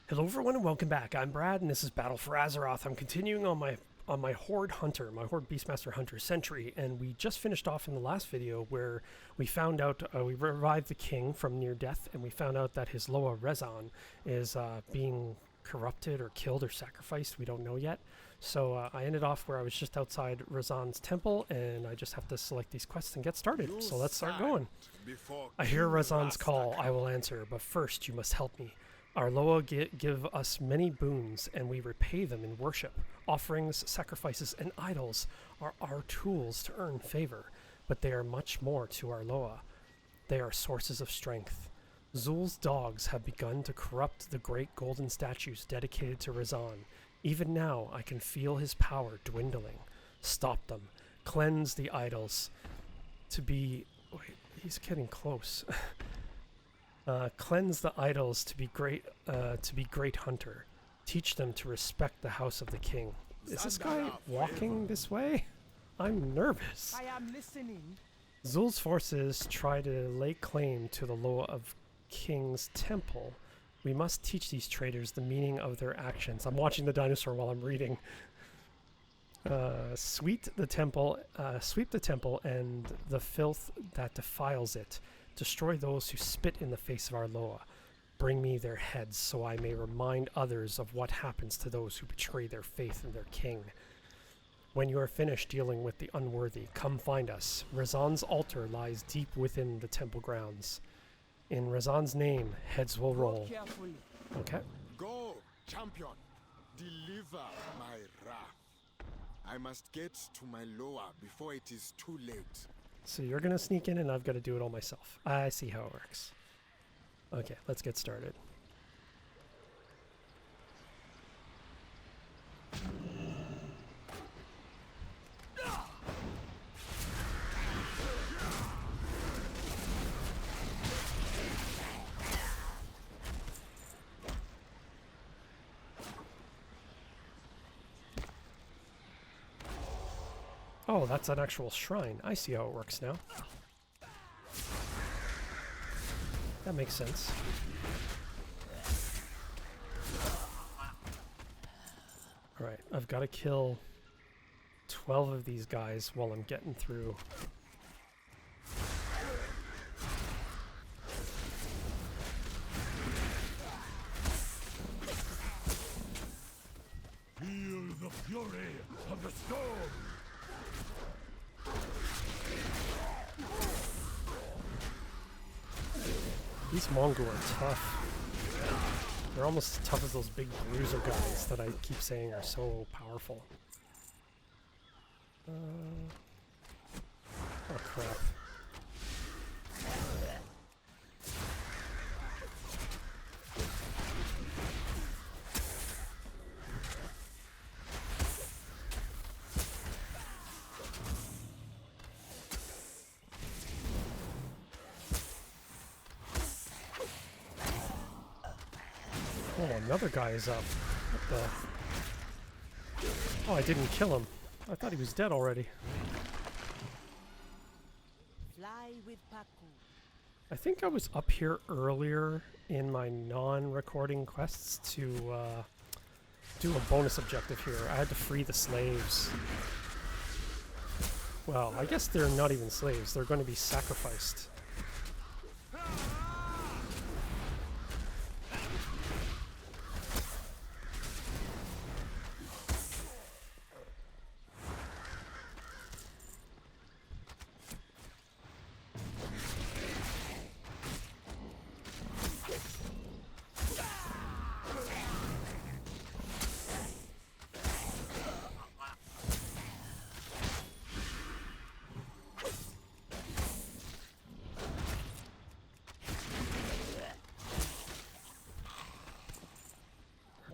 Hello everyone and welcome back. I'm Brad and this is Battle for Azeroth. I'm continuing on my Horde Hunter, my Horde Beastmaster Hunter Sentry, and we just finished off in the last video where we found out, we revived the king from near death, and we found out that his Loa Rezon is being corrupted or killed or sacrificed. We don't know yet. So I ended off where I was just outside Rezon's temple, and I just have to select these quests and get started. So let's start going. I hear Rezon's call. I will answer, but first you must help me. Our Loa give us many boons, and we repay them in worship. Offerings, sacrifices, and idols are our tools to earn favor, but they are much more to our Loa. They are sources of strength. Zul's dogs have begun to corrupt the great golden statues dedicated to Rezon. Even now, I can feel his power dwindling. Stop them. Cleanse the idols. Wait, he's getting close. Cleanse the idols to be great hunter. Teach them to respect the house of the king. Is this guy walking this way? I'm nervous. I am listening. Zul's forces try to lay claim to the Loa of King's temple. We must teach these traitors the meaning of their actions. I'm watching the dinosaur while I'm reading. Sweep the temple and the filth that defiles it. Destroy those who spit in the face of our Loa. Bring me their heads so I may remind others of what happens to those who betray their faith in their king. When you are finished dealing with the unworthy, come find us. Rezon's altar lies deep within the temple grounds. In Rezon's name, heads will roll. Carefully. Okay. Go, champion. Deliver my wrath. I must get to my Loa before it is too late. So you're going to sneak in and I've got to do it all myself. I see how it works. Okay, let's get started. Oh, that's an actual shrine. I see how it works now. That makes sense. Alright, I've got to kill 12 of these guys while I'm getting through. Feel the fury of the storm! These Mongo are tough. They're almost as tough as those big bruiser guys that I keep saying are so powerful. Oh crap. Oh, another guy is up. What the? Oh, I didn't kill him. I thought he was dead already. Fly with Paku. I think I was up here earlier in my non-recording quests to do a bonus objective here. I had to free the slaves. Well, I guess they're not even slaves. They're going to be sacrificed.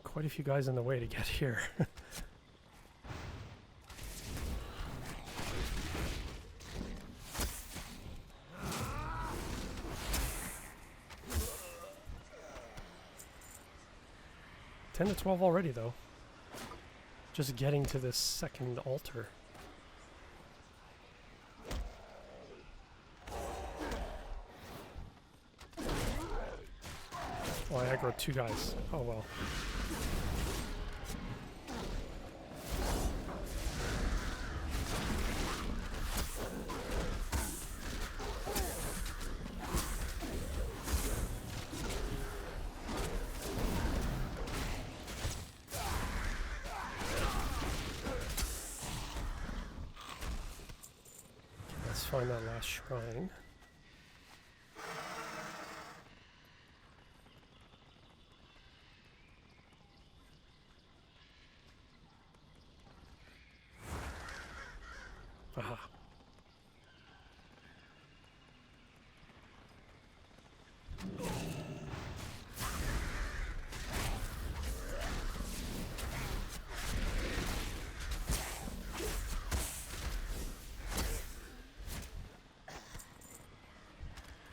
Quite a few guys in the way to get here. Ten to 12 already, though. Just getting to this second altar. Oh, I aggroed 2 guys. Oh well. Let's find that last shrine. Aha.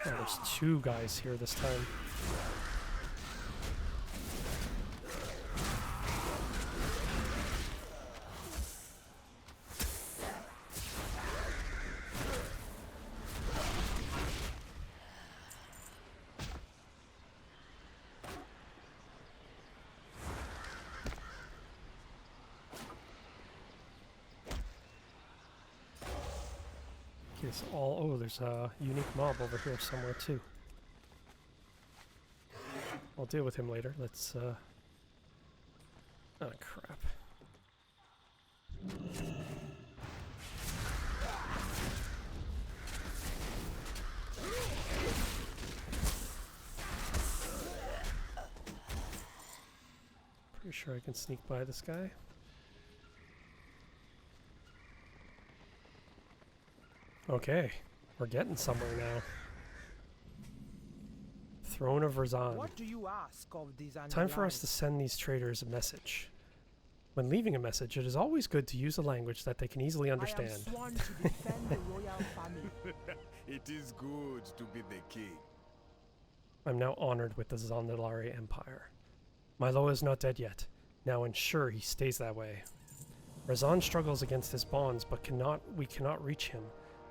Oh, there's 2 guys here this time. It's all, oh, there's a unique mob over here somewhere too. I'll deal with him later. Let's, oh crap. Pretty sure I can sneak by this guy. Okay, we're getting somewhere now. Throne of Razan. What do you ask of these Time for us to send these traders a message. When leaving a message, it is always good to use a language that they can easily understand. I am sworn to defend the royal family. It is good to be the king. I'm now honored with the Zandalari Empire. My Loa is not dead yet. Now ensure he stays that way. Razan struggles against his bonds, but we cannot reach him.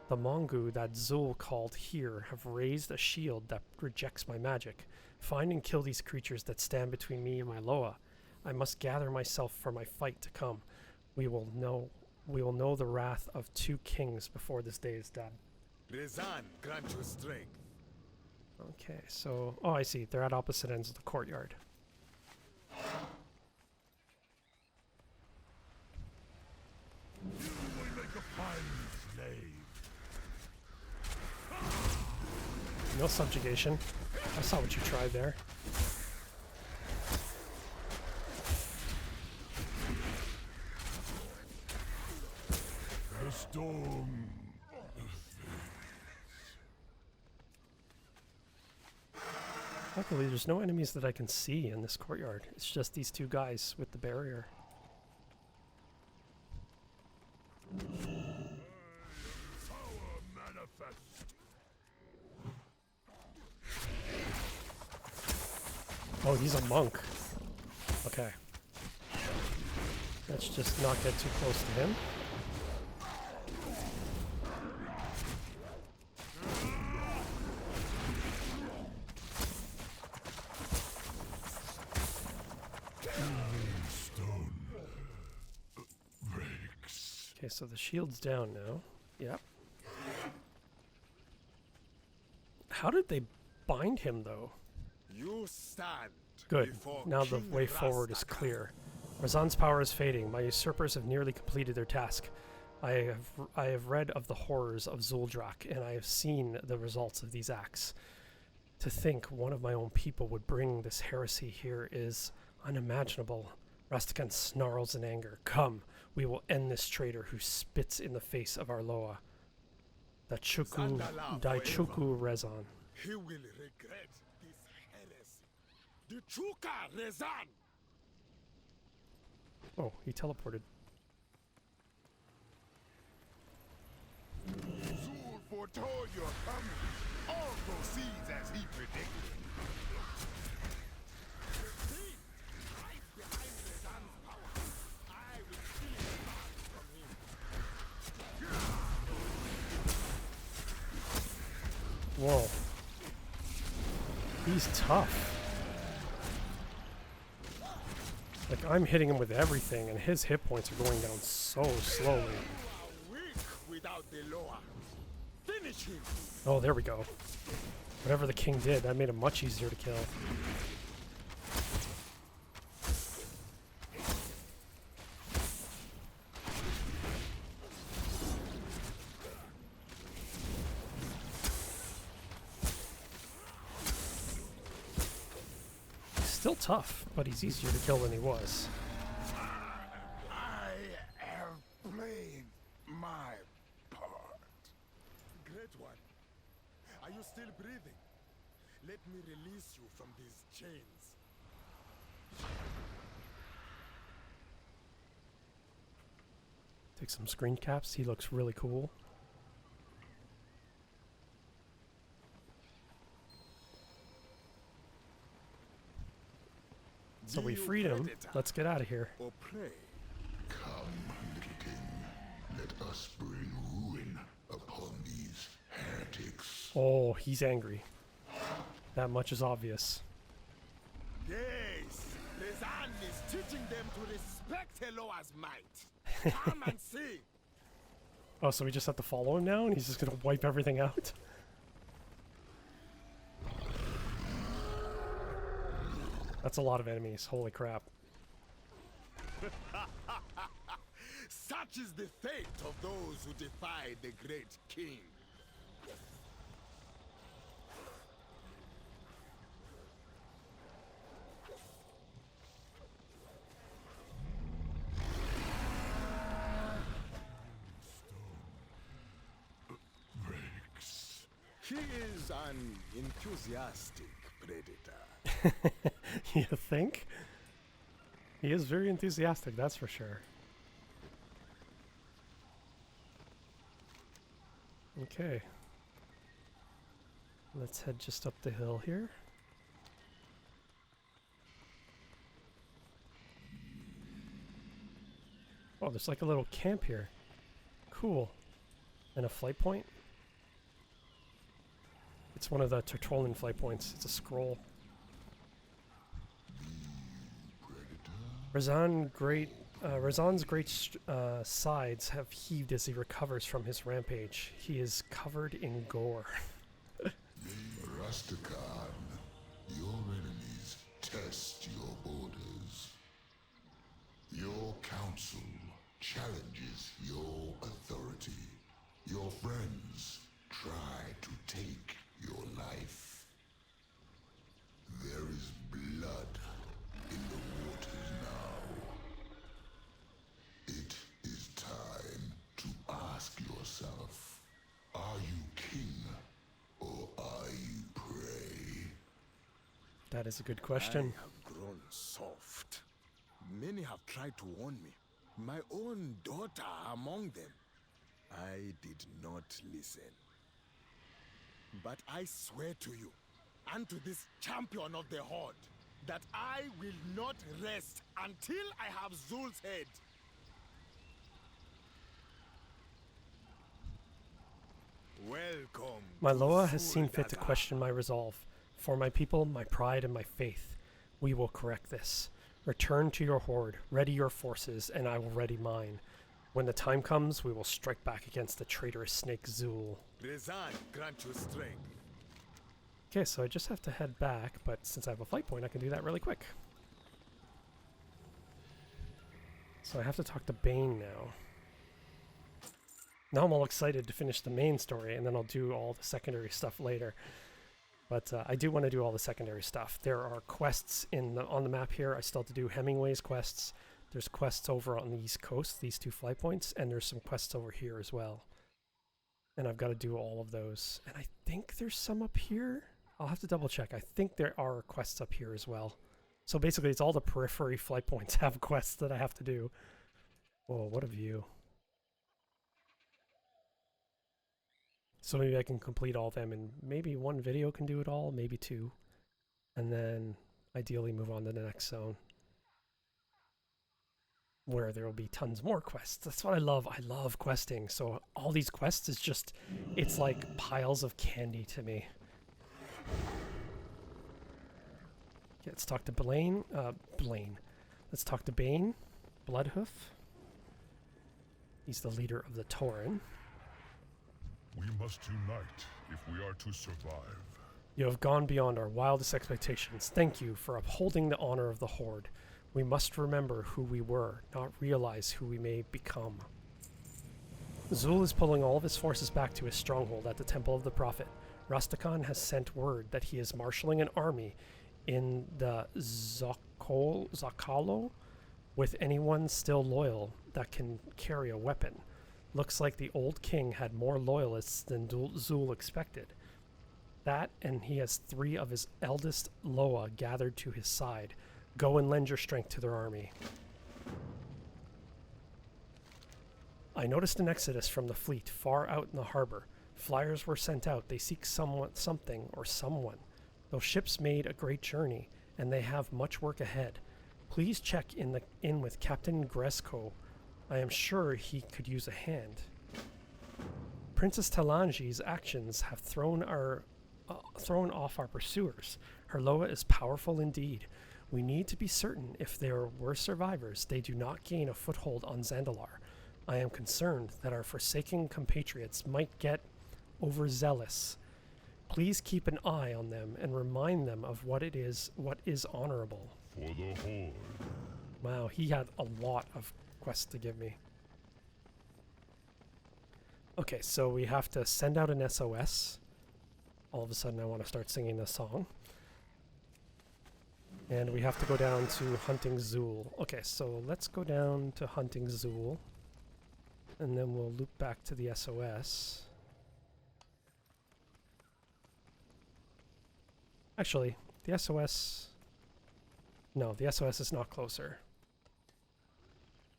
The Mongu that Zul called here have raised a shield that rejects my magic. Find and kill these creatures that stand between me and my Loa. I must gather myself for my fight to come. We will know the wrath of 2 kings before this day is done. Rezan, grant you strength. Okay, so oh, I see. They're at opposite ends of the courtyard. You will make a fine slave. No subjugation. I saw what you tried there. The storm. Luckily, there's no enemies that I can see in this courtyard. It's just these 2 guys with the barrier. Power manifest. Oh, he's a monk. Okay. Let's just not get too close to him. Stone breaks. Okay, so the shield's down now. Yep. How did they bind him, though? You stand. Good. Before Now the King way forward is Rastaka. clear. Razan's power is fading. My usurpers have nearly completed their task. I have read of the horrors of Zuldazar, and I have seen the results of these acts. To think one of my own people would bring this heresy here is unimaginable. Rastakan snarls in anger. Come, we will end this traitor who spits in the face of our Loa. Daichuku Rezan. He will regret this heresy. The Chuka Rezan. Oh, he teleported. Zul foretold your coming. All proceeds as he predicted. See, right behind Rezan's power, I will steal it back from him. Whoa. He's tough. Like, I'm hitting him with everything, and his hit points are going down so slowly. You are weak without the lower. Finish him. Oh, there we go. Whatever the king did, that made him much easier to kill. Still tough, but he's easier to kill than he was. I have played my part. Great one. Are you still breathing? Let me release you from these chains. Take some screen caps. He looks really cool. So we freed him. Let's get out of here. Or pray. Come, little king. Let us bring ruin upon these heretics. Oh, he's angry. That much is obvious. Yes, Rezan is teaching them to respect Eloa's might. Come and see. Oh, so we just have to follow him now, and he's just gonna wipe everything out? That's a lot of enemies. Holy crap. Such is the fate of those who defy the great king. Breaks. He is an enthusiastic predator. You think? He is very enthusiastic, that's for sure. Okay. Let's head just up the hill here. Oh, there's like a little camp here. Cool. And a flight point. It's one of the Tertullian flight points. It's a scroll. Razan's great sides have heaved as he recovers from his rampage. He is covered in gore. Rastakan, your enemies test your borders. Your council challenges your authority. Your friends try to take your life. There is blood in the waters now. It is time to ask yourself, are you king or are you prey? That is a good question. I have grown soft. Many have tried to warn me. My own daughter among them. I did not listen. But I swear to you, and to this champion of the Horde, that I will not rest until I have Zul's head. Welcome. My to Loa has seen fit to Zuldazar. question my resolve. For my people, my pride, and my faith, we will correct this. Return to your horde, ready your forces, and I will ready mine. When the time comes, we will strike back against the traitorous snake Zul. Rezan grant you strength. Okay, so I just have to head back, but since I have a flight point, I can do that really quick. So I have to talk to Bane now. Now I'm all excited to finish the main story, and then I'll do all the secondary stuff later. But I do want to do all the secondary stuff. There are quests on the map here. I still have to do Hemingway's quests. There's quests over on the East Coast, these two flight points, and there's some quests over here as well. And I've got to do all of those. And I think there's some up here. I'll have to double check. I think there are quests up here as well. So basically, it's all the periphery flight points have quests that I have to do. Whoa, what a view. So maybe I can complete all of them, and maybe one video can do it all, maybe two. And then ideally move on to the next zone, where there will be tons more quests. That's what I love. I love questing. So all these quests is just, it's like piles of candy to me. Okay, let's talk to Blaine. Let's talk to Bane. Bloodhoof. He's the leader of the Tauren. We must unite if we are to survive. You have gone beyond our wildest expectations. Thank you for upholding the honor of the Horde. We must remember who we were, not realize who we may become. Zul is pulling all of his forces back to his stronghold at the Temple of the Prophet. Rastakhan has sent word that he is marshalling an army in the Zakalo with anyone still loyal that can carry a weapon. Looks like the old king had more loyalists than Zul expected. That, and he has 3 of his eldest Loa gathered to his side. Go and lend your strength to their army. I noticed an exodus from the fleet far out in the harbor. Flyers were sent out. They seek something or someone. Those ships made a great journey, and they have much work ahead. Please check in with Captain Gresco. I am sure he could use a hand. Princess Talanji's actions have thrown off our pursuers. Her Loa is powerful indeed. We need to be certain if there were survivors, they do not gain a foothold on Zandalar. I am concerned that our forsaken compatriots might get overzealous. Please keep an eye on them and remind them of what is honorable. For the Horde. Wow, he had a lot of quests to give me. Okay, so we have to send out an SOS. All of a sudden I want to start singing this song. And we have to go down to hunting Zul. Okay, so let's go down to hunting Zul. And then we'll loop back to the SOS. Actually, the SOS... No, the SOS is not closer.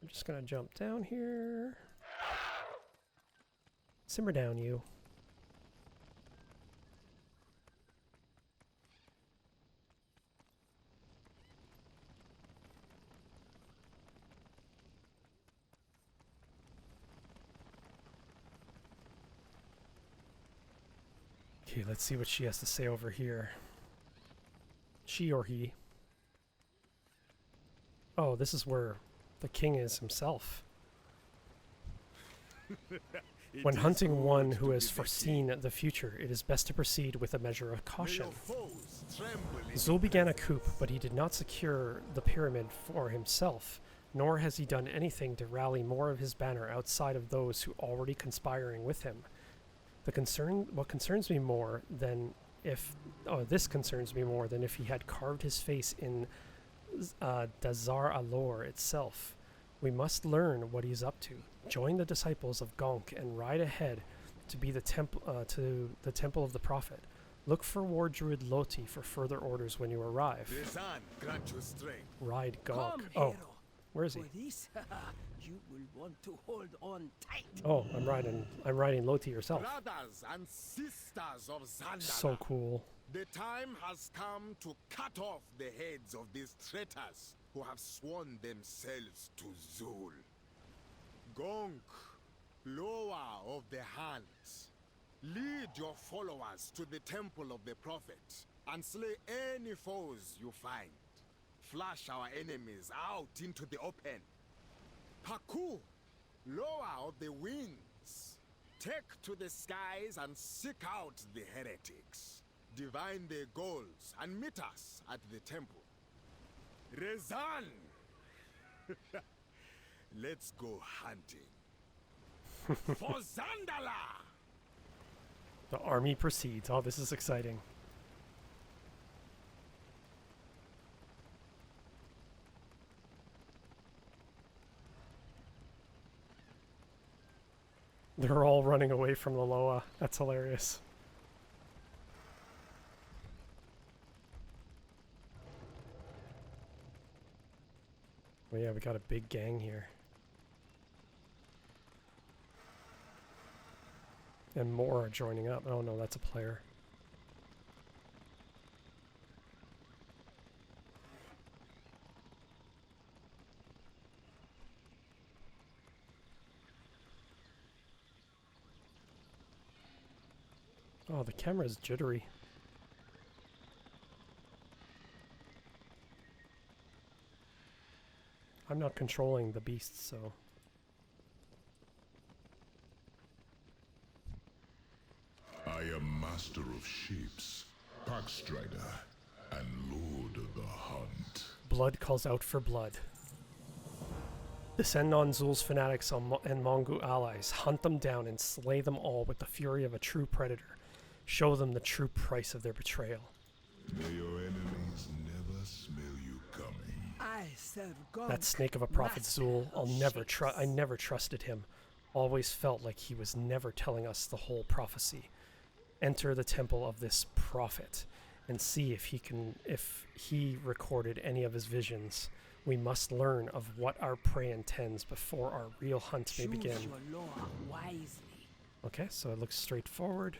I'm just gonna jump down here. Simmer down, you. Okay, let's see what she has to say over here. She or he. Oh, this is where the king is himself. When hunting one who has foreseen the future, it is best to proceed with a measure of caution. Zul began a coup, but he did not secure the pyramid for himself, nor has he done anything to rally more of his banner outside of those who already conspiring with him. What concerns me more than if he had carved his face in Dazar Alor itself. We must learn what he's up to. Join the disciples of Gonk and ride ahead to the Temple of the Prophet. Look for War Druid Loti for further orders when you arrive. Ride Gonk. Oh, where is he? You will want to hold on tight. Oh, I'm riding Loti herself. Brothers and sisters of Zandalar. So cool. The time has come to cut off the heads of these traitors who have sworn themselves to Zul. Gonk, lower of the hands, lead your followers to the Temple of the Prophet and slay any foes you find. Flush our enemies out into the open. Haku, lower of the wings, take to the skies and seek out the heretics. Divine their goals and meet us at the temple. Rezan! Let's go hunting. For Zandalar! The army proceeds. Oh, this is exciting. They're all running away from the Loa. That's hilarious. Well, yeah, we got a big gang here. And more are joining up. Oh no, that's a player. Oh, the camera's jittery. I'm not controlling the beasts, so... I am master of shapes, packstrider, and lord of the hunt. Blood calls out for blood. Descend on Zul's fanatics and Mongu allies. Hunt them down and slay them all with the fury of a true predator. Show them the true price of their betrayal. May your enemies never smell you coming. I serve God. That snake of a prophet master Zul, of I never trusted him. Always felt like he was never telling us the whole prophecy. Enter the temple of this prophet and see if he recorded any of his visions. We must learn of what our prey intends before our real hunt may begin. Choose your law wisely. Okay, so it looks straightforward.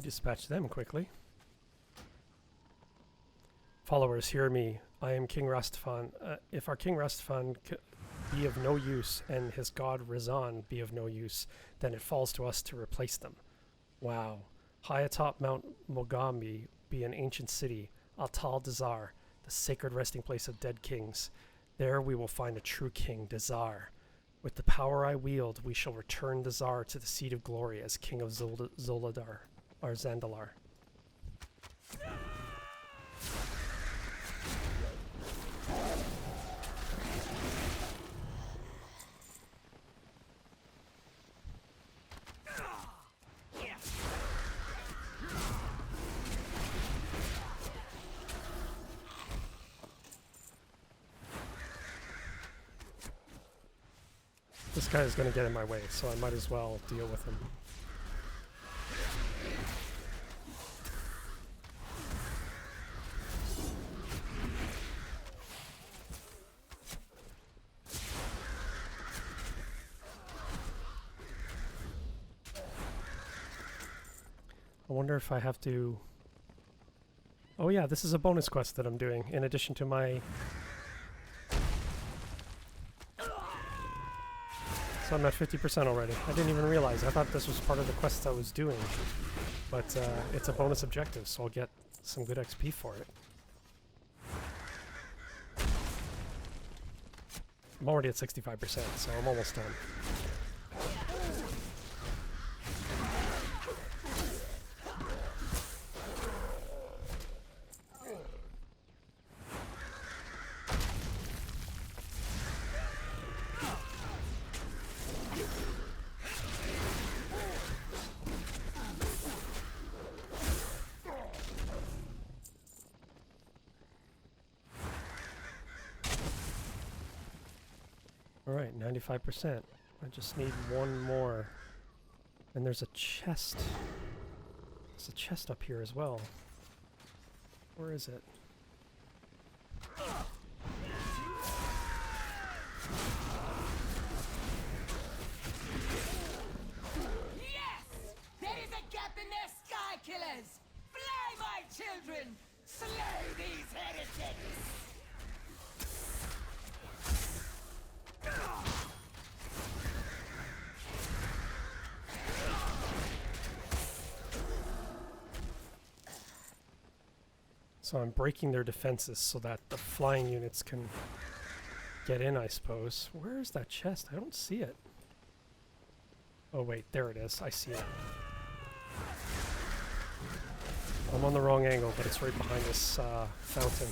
Dispatch them quickly. Followers, hear me. I am King Rastafan. If our King Rastafan be of no use and his god Razan be of no use, then it falls to us to replace them. Wow. High atop Mount Mogambi be an ancient city, Zuldazar, the sacred resting place of dead kings. There we will find a true king, Dazar. With the power I wield, we shall return Dazar to the seat of glory as king of Zuldazar. Or Zandalar. This guy is going to get in my way, so I might as well deal with him. I wonder if I have to... Oh yeah, this is a bonus quest that I'm doing, in addition to my... So I'm at 50% already. I didn't even realize. I thought this was part of the quest I was doing. But it's a bonus objective, so I'll get some good XP for it. I'm already at 65%, so I'm almost done. Alright, 95%. I just need one more. And there's a chest. There's a chest up here as well. Where is it? Yes! There is a gap in their sky killers! Fly, my children! Slay these heretics! So I'm breaking their defenses so that the flying units can get in, I suppose. Where is that chest? I don't see it. Oh wait, there it is. I see it. I'm on the wrong angle, but it's right behind this fountain.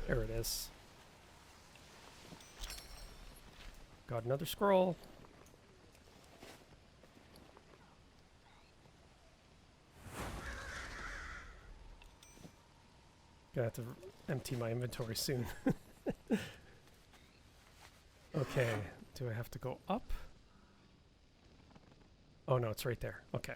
There it is. Got another scroll. Gonna have to empty my inventory soon. Okay, do I have to go up? Oh no, it's right there. Okay.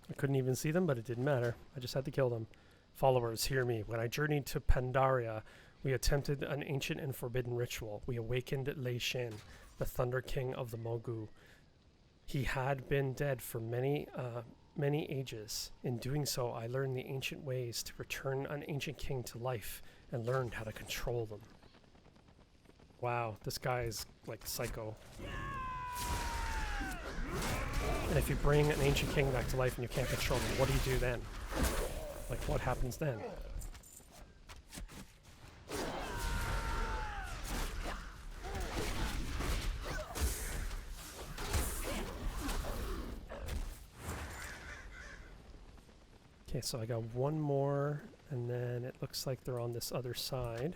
I couldn't even see them, but it didn't matter. I just had to kill them. Followers, hear me. When I journeyed to Pandaria, we attempted an ancient and forbidden ritual. We awakened Lei Shen, the Thunder King of the Mogu. He had been dead for many ages. In doing so, I learned the ancient ways to return an ancient king to life and learned how to control them. Wow, this guy is like psycho. And if you bring an ancient king back to life and you can't control them, what do you do then? Like, what happens then? Okay, so I got one more, and then it looks like they're on this other side.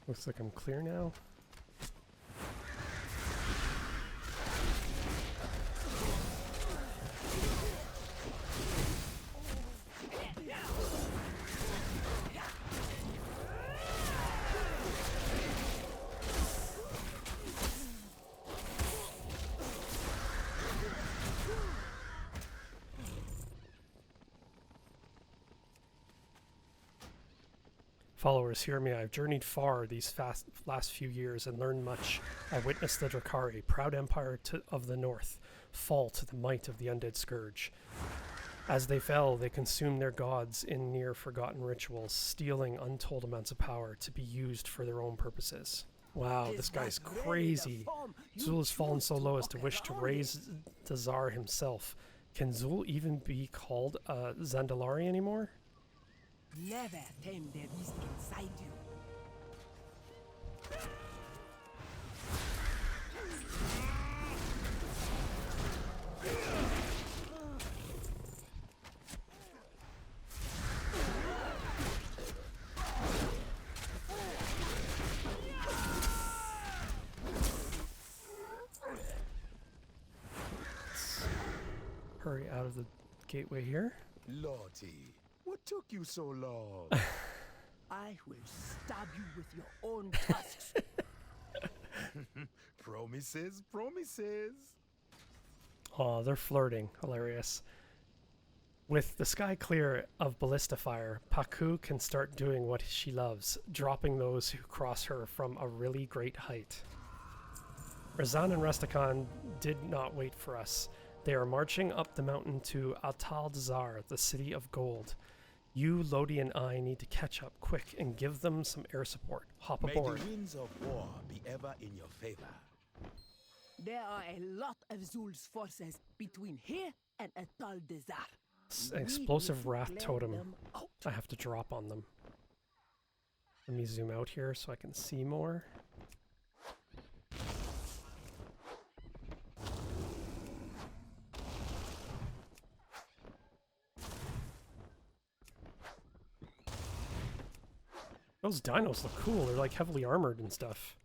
Looks like I'm clear now. Followers, hear me. I've journeyed far these last few years and learned much. I witnessed the Drakari, proud empire of the north, fall to the might of the undead scourge. As they fell, they consumed their gods in near-forgotten rituals, stealing untold amounts of power to be used for their own purposes. Wow, this guy's crazy. Zul has fallen so low as to wish to raise Zuldazar himself. Can Zul even be called a Zandalari anymore? Never tame the beast inside you. Hurry out of the gateway here. Lottie, what took you so long? I will stab you with your own tusks. Promises, promises. Aw, they're flirting. Hilarious. With the sky clear of ballista fire, Paku can start doing what she loves, dropping those who cross her from a really great height. Razan and Rusticon did not wait for us. They are marching up the mountain to Zuldazar, the city of gold. You, Lodi, and I need to catch up quick and give them some air support. Hop aboard. May the winds of war be ever in your favor. There are a lot of Zul's forces between here and Zuldazar. Explosive wrath totem. I have to drop on them. Let me zoom out here so I can see more. Those dinos look cool. They're like heavily armored and stuff.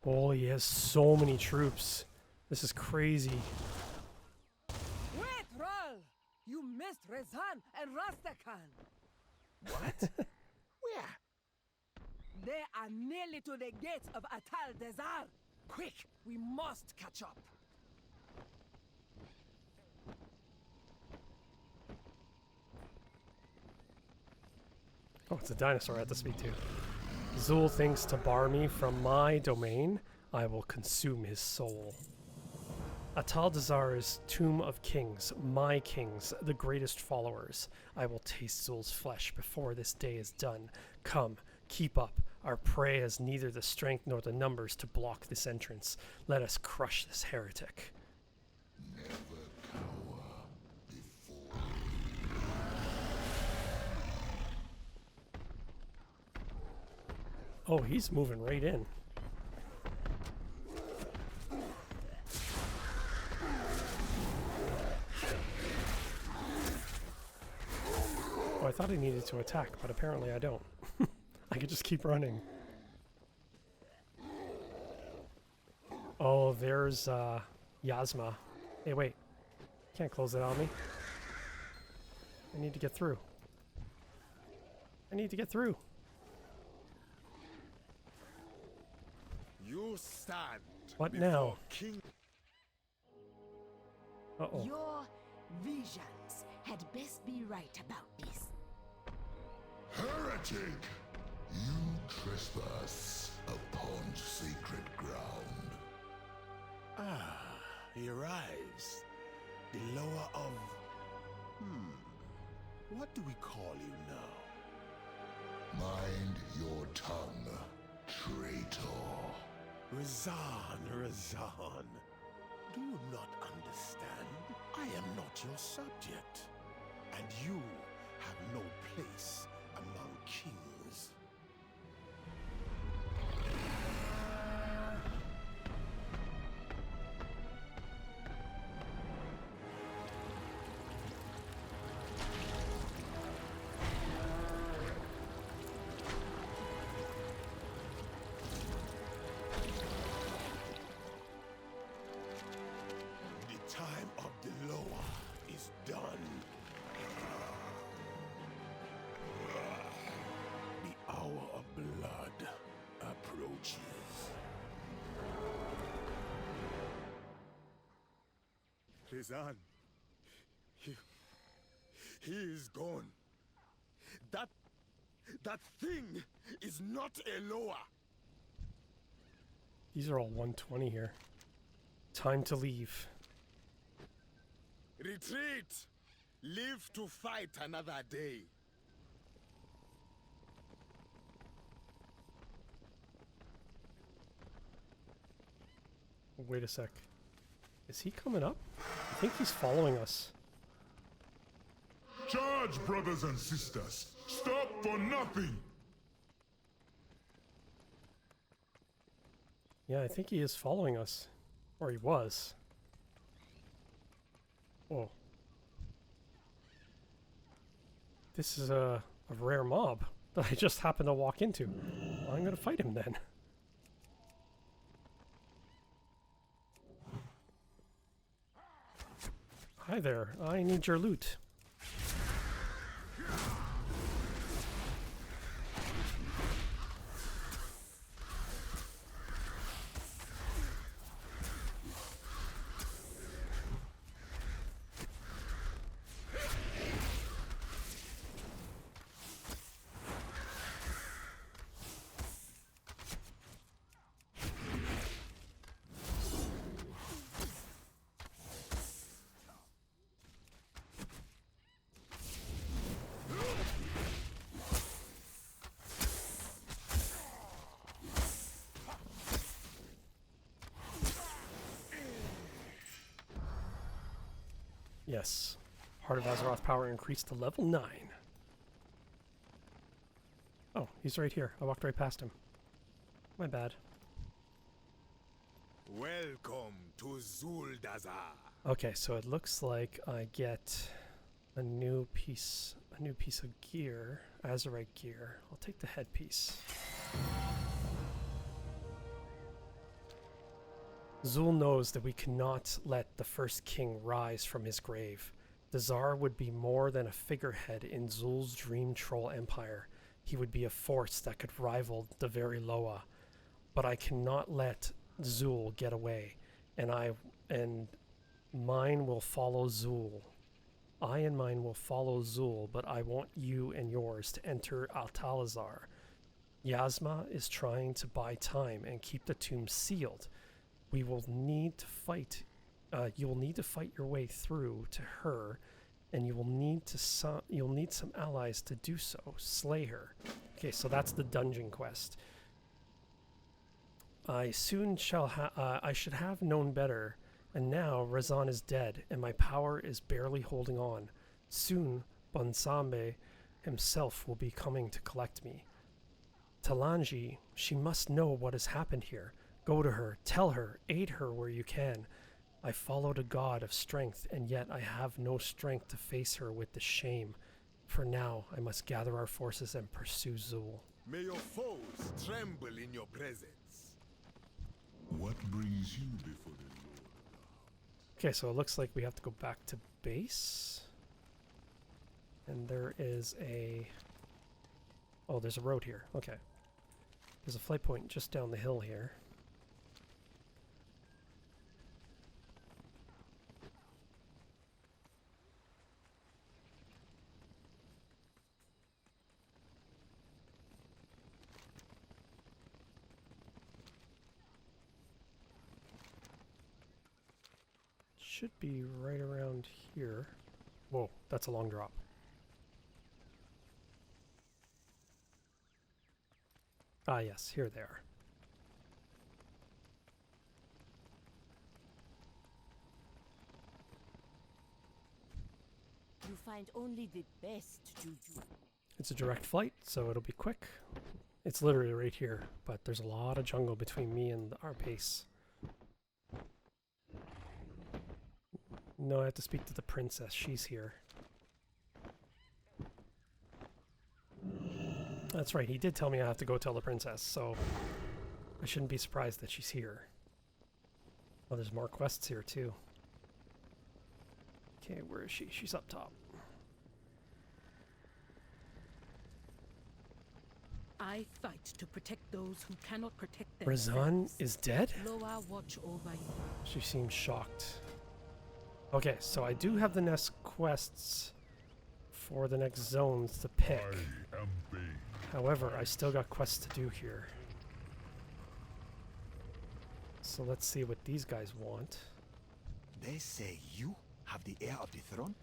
Oh, he has so many troops. This is crazy. Wait, Ral! You missed Rezan and Rastakhan. What? Where? They are nearly to the gates of Atal Desar. Quick, we must catch up. Oh, it's a dinosaur I have to speak to. Zul thinks to bar me from my domain, I will consume his soul. Atal Dazar's Tomb of Kings, my kings, the greatest followers. I will taste Zul's flesh before this day is done. Come, keep up. Our prey has neither the strength nor the numbers to block this entrance. Let us crush this heretic. Oh, he's moving right in. Oh, I thought I needed to attack, but apparently I don't. I could just keep running. Oh, there's Yasma. Hey, wait. Can't close it on me. I need to get through. I need to get through. You stand. What before now? King. Uh-oh. Your visions had best be right about this. Heretic! You trespass upon sacred ground. Ah, he arrives. The lower of... What do we call you now? Mind your tongue, traitor. Razan, Razan. Do you not understand? I am not your subject. And you have no place among kings. The time of the lower is done. The hour of blood approaches. Rizan, he is gone. That thing is not a lower. These are all 120 here. Time to leave. Retreat! Live to fight another day. Wait a sec. Is he coming up? I think he's following us. Charge, brothers and sisters! Stop for nothing! Yeah, I think he is following us. Or he was. Whoa. This is a rare mob that I just happened to walk into. Well, I'm gonna fight him then. Hi there, I need your loot. Yes. Heart of Azeroth power increased to level 9. Oh, he's right here. I walked right past him. My bad. Welcome to Zuldazar. Okay, so it looks like I get a new piece of gear, Azerite gear. I'll take the headpiece. Zul knows that we cannot let the first king rise from his grave. The Tsar would be more than a figurehead in Zul's dream troll empire. He would be a force that could rival the very Loa. But I cannot let Zul get away, and mine will follow Zul. I and mine will follow Zul, but I want you and yours to enter Altalazar. Yasma is trying to buy time and keep the tomb sealed. We will need to fight. You will need to fight your way through to her, and you will need some allies to do so. Slay her. Okay, so that's the dungeon quest. I should have known better, and now Razan is dead, and my power is barely holding on. Soon, Bonsambe himself will be coming to collect me. Talanji, she must know what has happened here. Go to her, tell her, aid her where you can. I followed a god of strength, and yet I have no strength to face her with the shame. For now, I must gather our forces and pursue Zul. May your foes tremble in your presence. What brings you before the Lord? Okay, so it looks like we have to go back to base. And there is a... Oh, there's a road here. Okay. There's a flight point just down the hill here. Should be right around here. Whoa, that's a long drop. Ah, yes, here they are. You find only the best juju. It's a direct flight, so it'll be quick. It's literally right here, but there's a lot of jungle between me and our base. No, I have to speak to the princess. She's here. That's right, he did tell me I have to go tell the princess, so I shouldn't be surprised that she's here. Oh, there's more quests here too. Okay, where is she? She's up top. I fight to protect those who cannot protect themselves. Razan is dead? Loa watch over you. She seems shocked. Okay, so I do have the next quests for the next zones to pick. I am Bane. However, I still got quests to do here. So let's see what these guys want. They say you have the heir of the throne?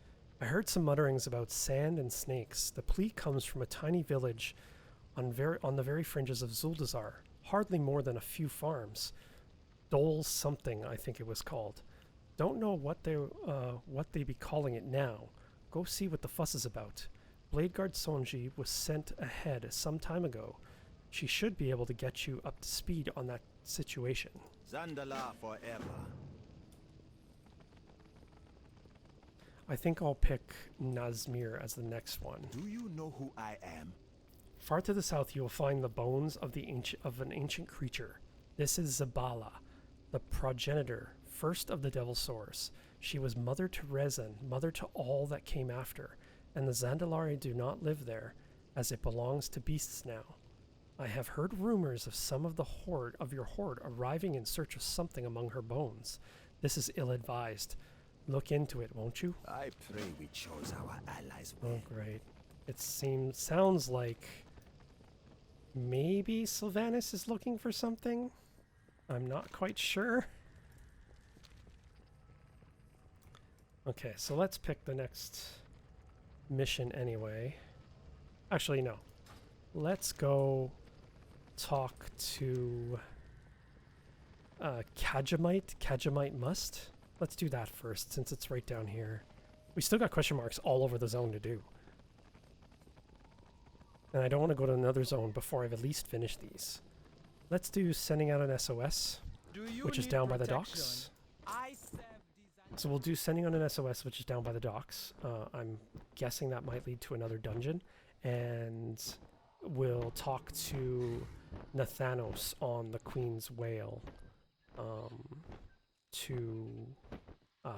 I heard some mutterings about sand and snakes. The plea comes from a tiny village on the very fringes of Zuldazar. Hardly more than a few farms. Dole something, I think it was called. Don't know what they be calling it now. Go see what the fuss is about. Bladeguard Sonji was sent ahead some time ago. She should be able to get you up to speed on that situation. Zandala forever. I think I'll pick Nazmir as the next one. Do you know who I am? Far to the south, you will find the bones of an ancient creature. This is Zabala, the progenitor, first of the Devil Source. She was mother to Rezan, mother to all that came after, and the Zandalari do not live there, as it belongs to beasts now. I have heard rumors of some of your horde arriving in search of something among her bones. This is ill-advised. Look into it, won't you? I pray we chose our allies well. Oh, great. It sounds like maybe Sylvanas is looking for something. I'm not quite sure. Okay, so let's pick the next mission anyway. Actually, no. Let's go talk to Kajamite Must. Let's do that first, since it's right down here. We still got question marks all over the zone to do. And I don't want to go to another zone before I've at least finished these. Let's do sending out an SOS, which is down by the docks. So we'll do sending on an SOS, which is down by the docks. I'm guessing that might lead to another dungeon. And we'll talk to Nathanos on the Queen's Whale. to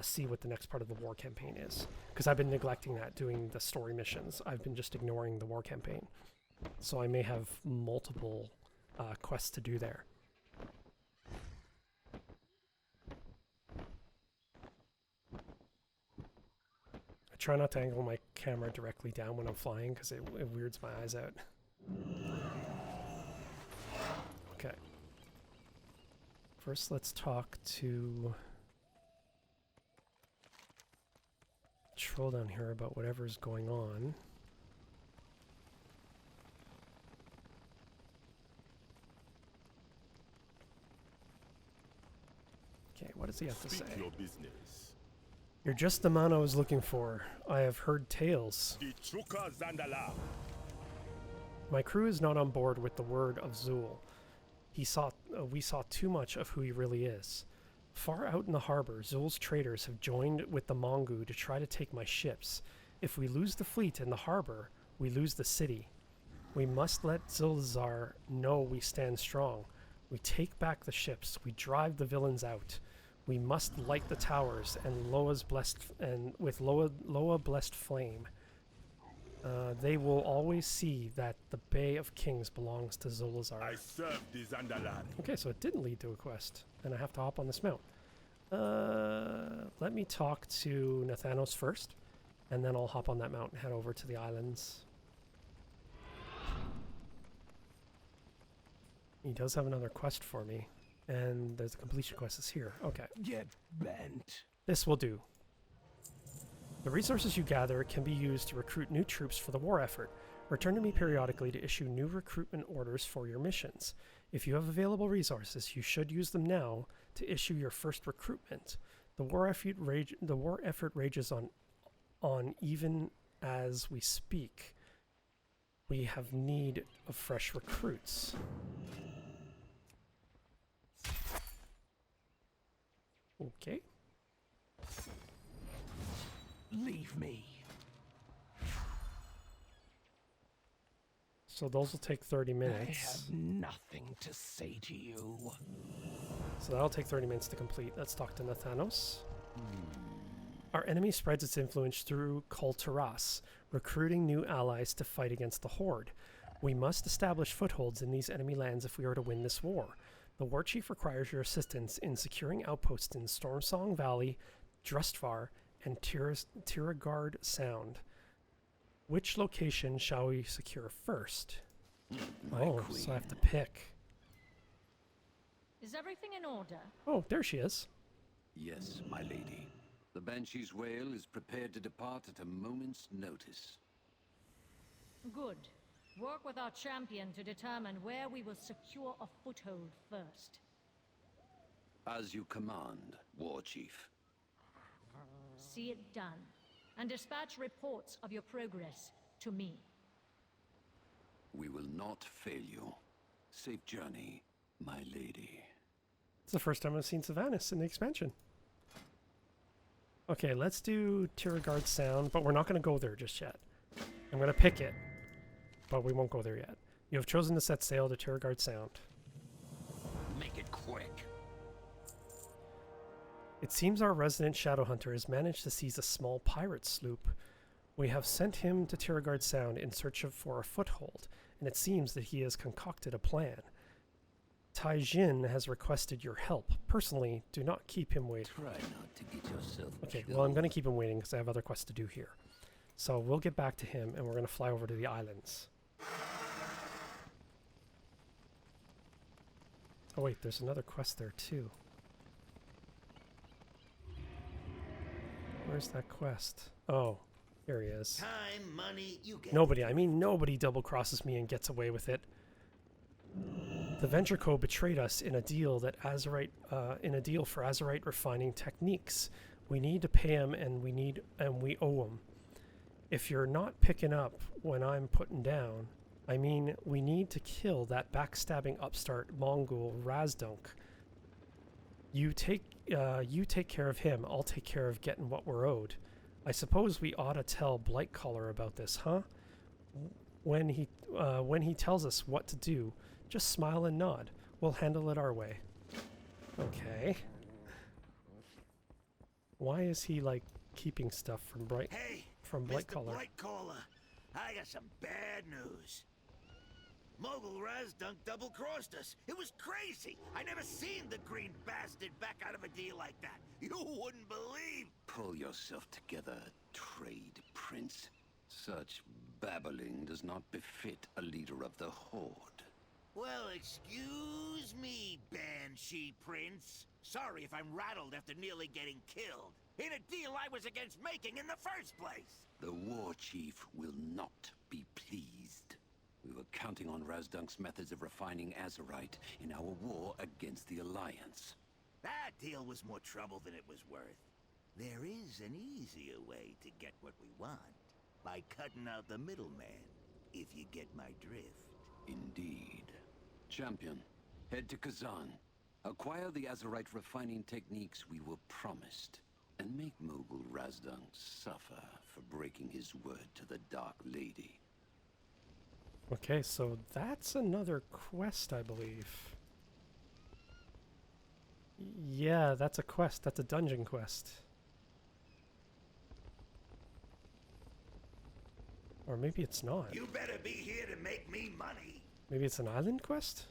see what the next part of the war campaign is. Because I've been neglecting that, doing the story missions. I've been just ignoring the war campaign. So I may have multiple quests to do there. I try not to angle my camera directly down when I'm flying because it weirds my eyes out. Okay. First, let's talk to Troll down here about whatever's going on. Okay, what does he have to say? Your business. You're just the man I was looking for. I have heard tales. My crew is not on board with the word of Zul. We saw too much of who he really is. Far out in the harbor, Zul's traders have joined with the Mongu to try to take my ships. If we lose the fleet in the harbor, we lose the city. We must let Zuldazar know we stand strong. We take back the ships. We drive the villains out. We must light the towers and with Loa blessed flame. They will always see that the Bay of Kings belongs to Zuldazar. I serve the Zandalari. Okay, so it didn't lead to a quest, and I have to hop on this mount. Let me talk to Nathanos first, and then I'll hop on that mount and head over to the islands. He does have another quest for me, and there's the completion quest is here. Okay. Get bent. This will do. The resources you gather can be used to recruit new troops for the war effort. Return to me periodically to issue new recruitment orders for your missions. If you have available resources, you should use them now to issue your first recruitment. The war effort rages on even as we speak. We have need of fresh recruits. Okay. Leave me. So those will take 30 I minutes. have nothing to say to you. So that'll take 30 minutes to complete. Let's talk to Nathanos. Our enemy spreads its influence through Kul Tiras, recruiting new allies to fight against the Horde. We must establish footholds in these enemy lands if we are to win this war. The war chief requires your assistance in securing outposts in Stormsong Valley, Drustvar, and Tiragard Sound. Which location shall we secure first? So I have to pick. Is everything in order? Oh, there she is. Yes, my lady. The Banshee's Whale is prepared to depart at a moment's notice. Good. Work with our champion to determine where we will secure a foothold first. As you command, War Chief. See it done. And dispatch reports of your progress to me. We will not fail you. Safe journey, my lady. It's the first time I've seen Sylvanas in the expansion. Okay, let's do Tiragard Sound, but we're not going to go there just yet. I'm going to pick it, but we won't go there yet. You have chosen to set sail to Tiragard Sound. Make it quick. It seems our resident shadow hunter has managed to seize a small pirate sloop. We have sent him to Tiragard Sound in search for a foothold, and it seems that he has concocted a plan. Tai Jin has requested your help. Personally, do not keep him waiting. Try not to get yourself Okay, killed. well, I'm going to keep him waiting because I have other quests to do here. So we'll get back to him, and we're going to fly over to the islands. Oh wait, there's another quest there too. Where's that quest? Oh, here he is. Time, money, you get. Nobody double crosses me and gets away with it. The Venture Co betrayed us in a deal for Azerite refining techniques. We need to pay him, and we owe him. If you're not picking up when I'm putting down, I mean, we need to kill that backstabbing upstart Mongol Razdunk. You take care of him. I'll take care of getting what we're owed. I suppose we ought to tell Blightcaller about this, huh? When he tells us what to do, just smile and nod. We'll handle it our way. Okay. Why is he like keeping stuff from Blight Collar? Blightcaller, I got some bad news. Mogul Razdunk double-crossed us. It was crazy. I never seen the green bastard back out of a deal like that. You wouldn't believe. Pull yourself together, trade prince. Such babbling does not befit a leader of the Horde. Well, excuse me, Banshee Prince. Sorry if I'm rattled after nearly getting killed. In a deal I was against making in the first place. The war chief will not be pleased. We were counting on Razdunk's methods of refining Azerite in our war against the Alliance. That deal was more trouble than it was worth. There is an easier way to get what we want. By cutting out the middleman, if you get my drift. Indeed. Champion, head to Kazan. Acquire the Azerite refining techniques we were promised. And make Mogul Razdunk suffer for breaking his word to the Dark Lady. Okay, so that's another quest, I believe. Yeah, that's a quest. That's a dungeon quest. Or maybe it's not. You better be here to make me money. Maybe it's an island quest?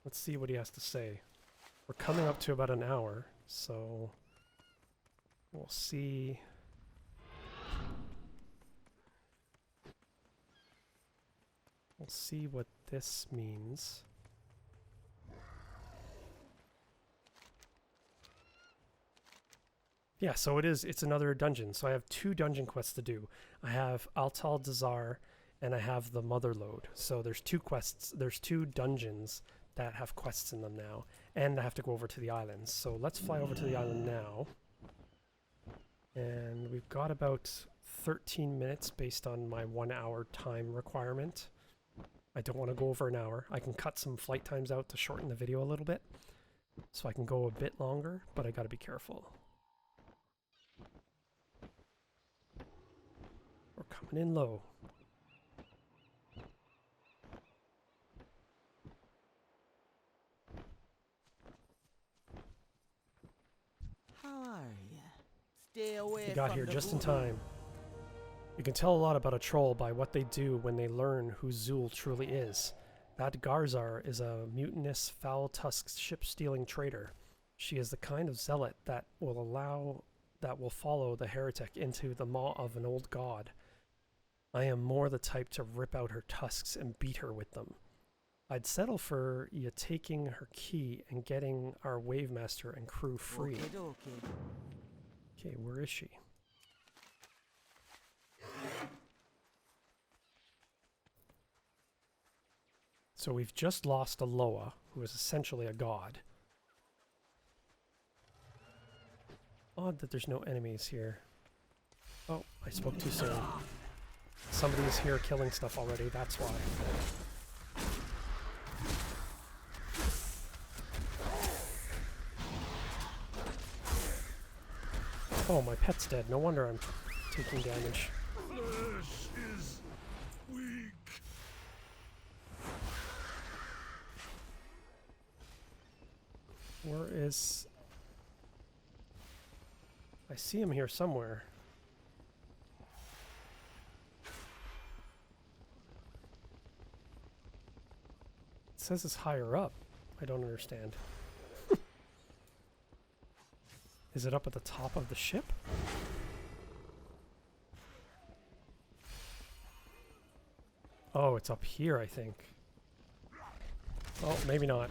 Let's see what he has to say. We're coming up to about an hour, so we'll see. We'll see what this means. Yeah, so it's another dungeon. So I have 2 dungeon quests to do. I have Zuldazar and I have the Mother Lode. So there's 2 quests, there's 2 dungeons that have quests in them now. And I have to go over to the islands. So let's fly over to the island now. And we've got about 13 minutes based on my 1 hour time requirement. I don't want to go over an hour. I can cut some flight times out to shorten the video a little bit. So I can go a bit longer, but I gotta be careful. We're coming in low. How are ya? Stay away We got from here the just in voodoo. time. You can tell a lot about a troll by what they do when they learn who Zul truly is. That Garzar is a mutinous, foul-tusked, ship-stealing traitor. She is the kind of zealot that will follow the heretic into the maw of an old god. I am more the type to rip out her tusks and beat her with them. I'd settle for you taking her key and getting our Wavemaster and crew free. Okey-dokey. Okay, where is she? So we've just lost a Loa, who is essentially a god. Odd that there's no enemies here. Oh, I spoke too soon. Somebody's here killing stuff already, that's why. Oh, my pet's dead. No wonder I'm taking damage. Flesh is weak. Where is... I see him here somewhere. It says it's higher up. I don't understand. Is it up at the top of the ship? Oh, it's up here, I think. Oh, maybe not.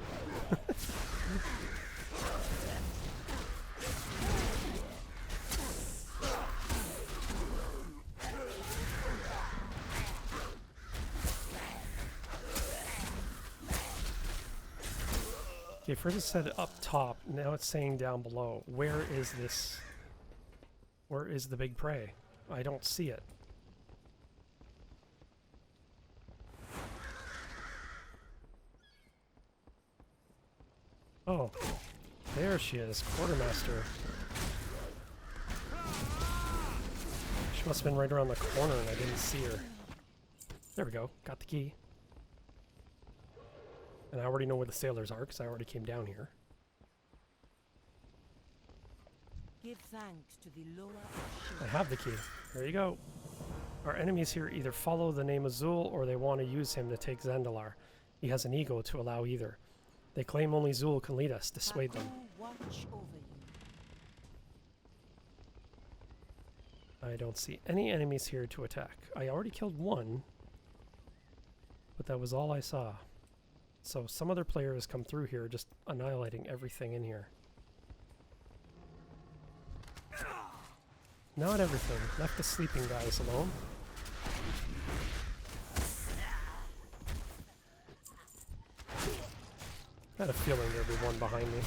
Okay, first it said up top, now it's saying down below. Where is this? Where is the big prey? I don't see it. Oh, there she is, Quartermaster. She must have been right around the corner and I didn't see her. There we go, got the key. And I already know where the sailors are because I already came down here. Give thanks to the lower. I have the key. There you go. Our enemies here either follow the name Azul or they want to use him to take Zandalar. He has an ego to allow either. They claim only Zul can lead us. Dissuade them. Watch over you. I don't see any enemies here to attack. I already killed one, but that was all I saw. So some other player has come through here just annihilating everything in here. Not everything. Left the sleeping guys alone. I had a feeling there'd be one behind me.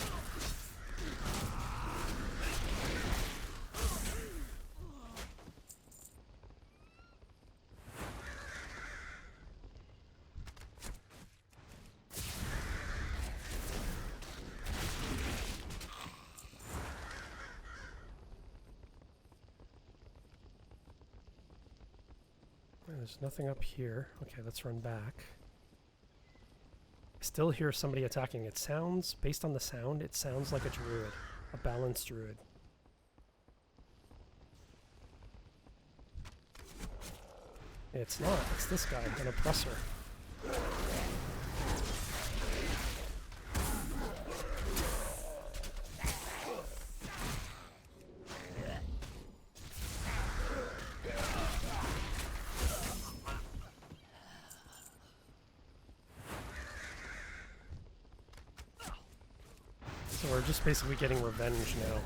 There's nothing up here. Okay, let's run back. I still hear somebody attacking. It sounds, based on the sound, it sounds like a druid. A balanced druid. It's not. It's this guy, an oppressor. So we're just basically getting revenge now.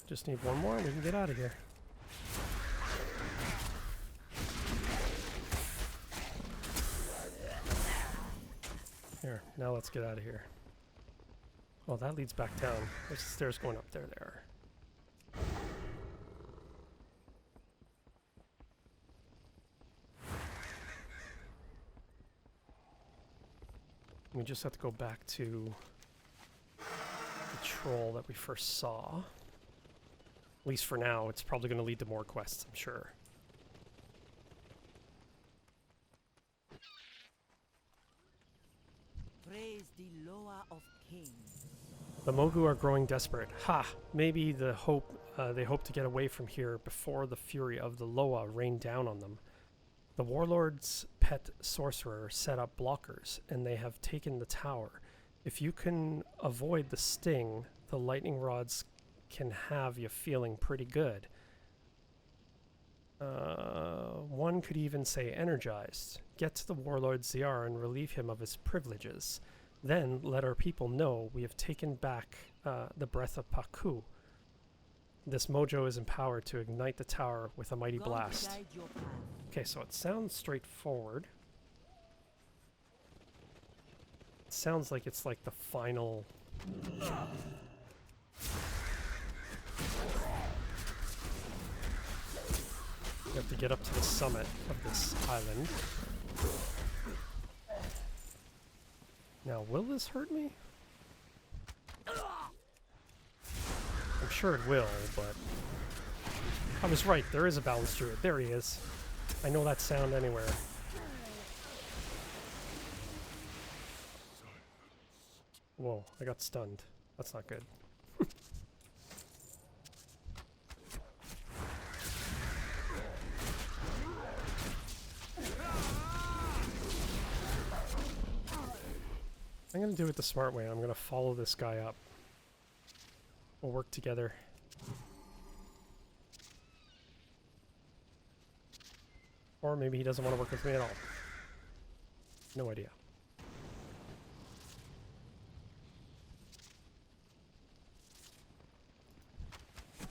Just need one more and we can get out of here. Here, now let's get out of here. Well, that leads back down. There's the stairs going up there. There. We just have to go back to the troll that we first saw. At least for now, it's probably going to lead to more quests, I'm sure. Praise the lower of kings. The Mogu are growing desperate. Ha! Maybe they hope to get away from here before the fury of the Loa rain down on them. The warlord's pet sorcerer set up blockers, and they have taken the tower. If you can avoid the sting, the lightning rods can have you feeling pretty good. One could even say energized. Get to the warlord Ziar and relieve him of his privileges. Then let our people know we have taken back the breath of Paku. This mojo is empowered to ignite the tower with a mighty blast. Okay, so it sounds straightforward. It sounds like it's like the final... You have to get up to the summit of this island. Now, will this hurt me? I'm sure it will, but... I was right, there is a balanced druid. There he is. I know that sound anywhere. Whoa, I got stunned. That's not good. I'm going to do it the smart way. I'm going to follow this guy up. We'll work together. Or maybe he doesn't want to work with me at all. No idea.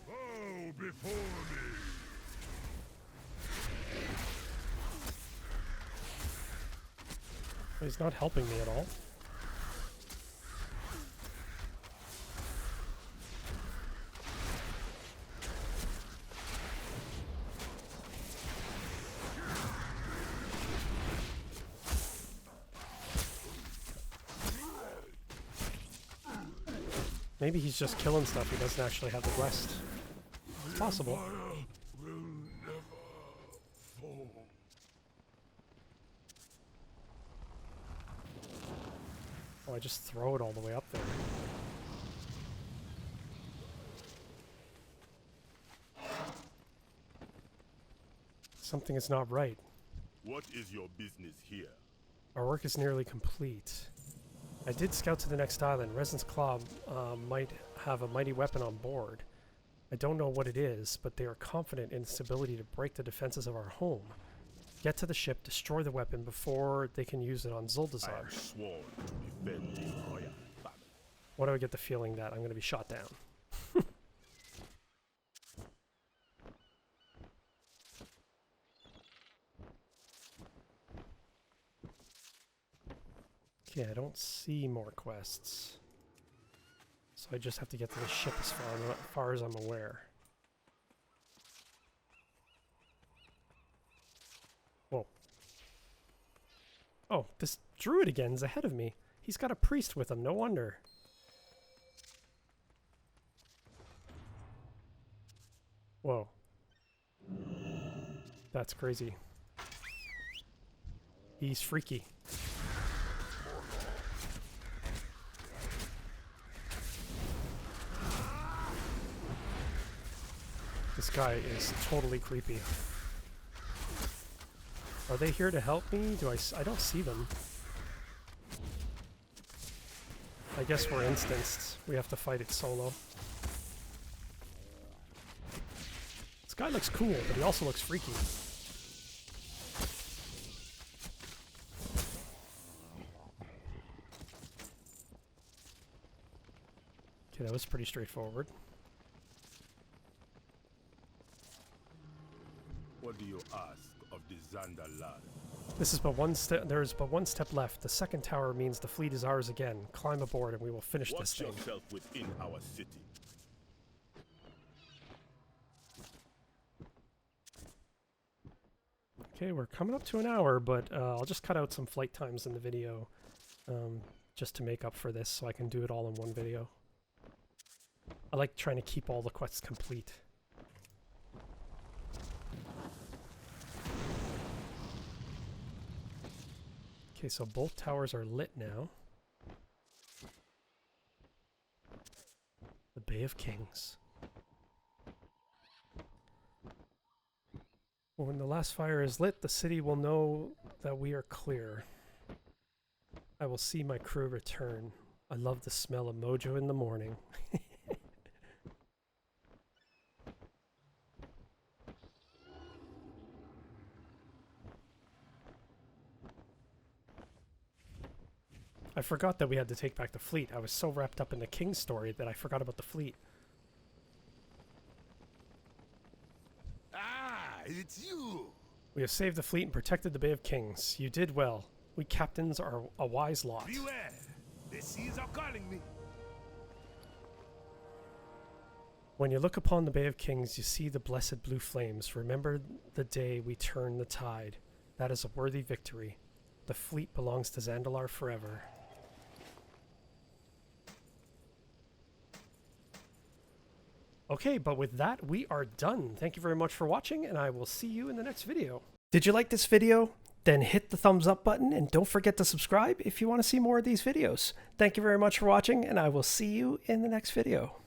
Bow before me. He's not helping me at all. Maybe he's just killing stuff. He doesn't actually have the quest. It's possible. Oh, I just throw it all the way up there. Something is not right. What is your business here? Our work is nearly complete. I did scout to the next island. Resin's Claw might have a mighty weapon on board. I don't know what it is, but they are confident in its ability to break the defenses of our home. Get to the ship, destroy the weapon before they can use it on Zuldazar. I am sworn to defend the royal family. Why do I get the feeling that I'm going to be shot down? Okay, I don't see more quests. So I just have to get to the ship as far as I'm aware. Whoa. Oh, this druid again is ahead of me. He's got a priest with him, no wonder. Whoa. That's crazy. He's freaky. This guy is totally creepy. Are they here to help me? I don't see them. I guess we're instanced. We have to fight it solo. This guy looks cool, but he also looks freaky. Okay, that was pretty straightforward. What do you ask of the Xander lad? This is but one step. There is but one step left. The second tower means the fleet is ours again. Climb aboard, and we will finish this thing. Watch yourself within our city. Okay, we're coming up to an hour, but I'll just cut out some flight times in the video, just to make up for this, so I can do it all in one video. I like trying to keep all the quests complete. Okay, so both towers are lit now. The Bay of Kings. When the last fire is lit, the city will know that we are clear. I will see my crew return. I love the smell of mojo in the morning. I forgot that we had to take back the fleet. I was so wrapped up in the King's story that I forgot about the fleet. Ah, it's you! We have saved the fleet and protected the Bay of Kings. You did well. We captains are a wise lot. Beware! The seas are calling me. When you look upon the Bay of Kings, you see the blessed blue flames. Remember the day we turn the tide. That is a worthy victory. The fleet belongs to Zandalar forever. Okay, but with that, we are done. Thank you very much for watching, and I will see you in the next video. Did you like this video? Then hit the thumbs up button, and don't forget to subscribe if you want to see more of these videos. Thank you very much for watching, and I will see you in the next video.